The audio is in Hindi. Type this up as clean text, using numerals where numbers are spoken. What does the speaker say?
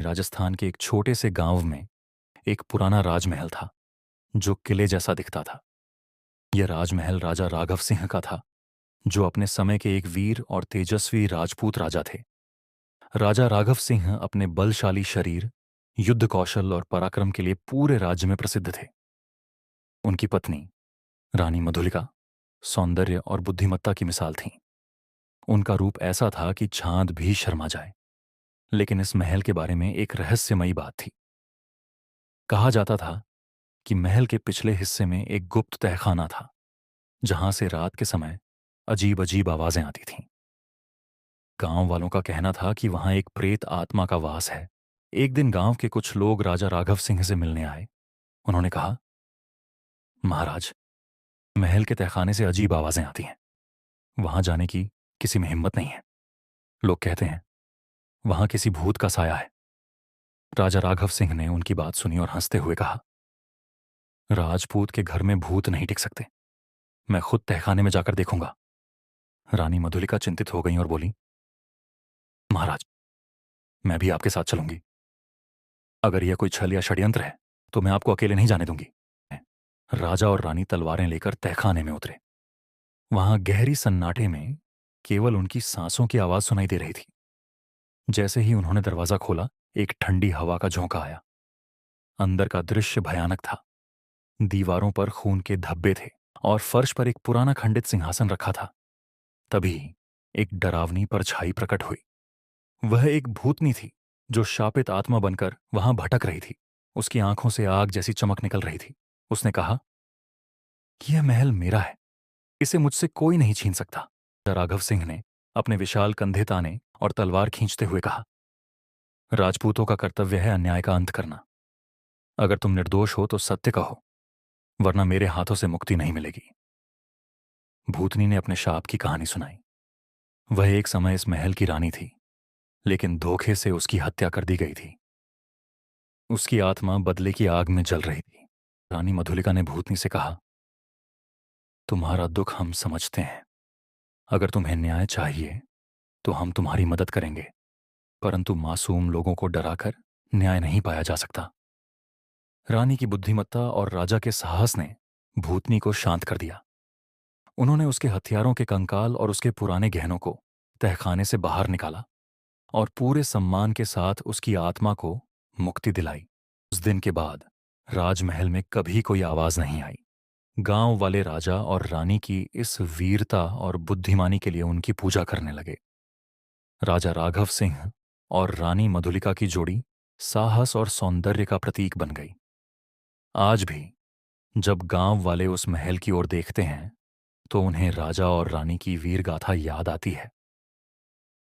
राजस्थान के एक छोटे से गांव में एक पुराना राजमहल था जो किले जैसा दिखता था। यह राजमहल राजा राघव सिंह का था, जो अपने समय के एक वीर और तेजस्वी राजपूत राजा थे। राजा राघव सिंह अपने बलशाली शरीर, युद्ध कौशल और पराक्रम के लिए पूरे राज्य में प्रसिद्ध थे। उनकी पत्नी रानी मधुलिका सौंदर्य और बुद्धिमत्ता की मिसाल थीं। उनका रूप ऐसा था कि चांद भी शर्मा जाए। लेकिन इस महल के बारे में एक रहस्यमयी बात थी। कहा जाता था कि महल के पिछले हिस्से में एक गुप्त तहखाना था, जहां से रात के समय अजीब अजीब आवाजें आती थीं। गांव वालों का कहना था कि वहां एक प्रेत आत्मा का वास है। एक दिन गांव के कुछ लोग राजा राघव सिंह से मिलने आए। उन्होंने कहा, महाराज, महल के तहखाने से अजीब आवाजें आती हैं। वहां जाने की किसी में हिम्मत नहीं है। लोग कहते हैं वहां किसी भूत का साया है। राजा राघव सिंह ने उनकी बात सुनी और हंसते हुए कहा, राजपूत के घर में भूत नहीं टिक सकते। मैं खुद तहखाने में जाकर देखूंगा। रानी मधुलिका चिंतित हो गई और बोली, महाराज, मैं भी आपके साथ चलूंगी। अगर यह कोई छल या षड्यंत्र है तो मैं आपको अकेले नहीं जाने दूंगी। राजा और रानी तलवारें लेकर तहखाने में उतरे। वहां गहरी सन्नाटे में केवल उनकी सांसों की आवाज सुनाई दे रही थी। जैसे ही उन्होंने दरवाजा खोला, एक ठंडी हवा का झोंका आया। अंदर का दृश्य भयानक था। दीवारों पर खून के धब्बे थे और फर्श पर एक पुराना खंडित सिंहासन रखा था। तभी एक डरावनी परछाई प्रकट हुई। वह एक भूतनी थी जो शापित आत्मा बनकर वहां भटक रही थी। उसकी आंखों से आग जैसी चमक निकल रही थी। उसने कहा, यह महल मेरा है, इसे मुझसे कोई नहीं छीन सकता। राघव सिंह ने अपने विशाल कंधे ताने और तलवार खींचते हुए कहा, राजपूतों का कर्तव्य है अन्याय का अंत करना। अगर तुम निर्दोष हो तो सत्य कहो, वरना मेरे हाथों से मुक्ति नहीं मिलेगी। भूतनी ने अपने शाप की कहानी सुनाई। वह एक समय इस महल की रानी थी, लेकिन धोखे से उसकी हत्या कर दी गई थी। उसकी आत्मा बदले की आग में जल रही थी। रानी मधुलिका ने भूतनी से कहा, तुम्हारा दुख हम समझते हैं। अगर तुम्हें न्याय चाहिए तो हम तुम्हारी मदद करेंगे, परंतु मासूम लोगों को डराकर न्याय नहीं पाया जा सकता। रानी की बुद्धिमत्ता और राजा के साहस ने भूतनी को शांत कर दिया। उन्होंने उसके हथियारों के कंकाल और उसके पुराने गहनों को तहखाने से बाहर निकाला और पूरे सम्मान के साथ उसकी आत्मा को मुक्ति दिलाई। उस दिन के बाद राजमहल में कभी कोई आवाज नहीं आई। गांव वाले राजा और रानी की इस वीरता और बुद्धिमानी के लिए उनकी पूजा करने लगे। राजा राघव सिंह और रानी मधुलिका की जोड़ी साहस और सौंदर्य का प्रतीक बन गई। आज भी जब गांव वाले उस महल की ओर देखते हैं तो उन्हें राजा और रानी की वीर गाथा याद आती है।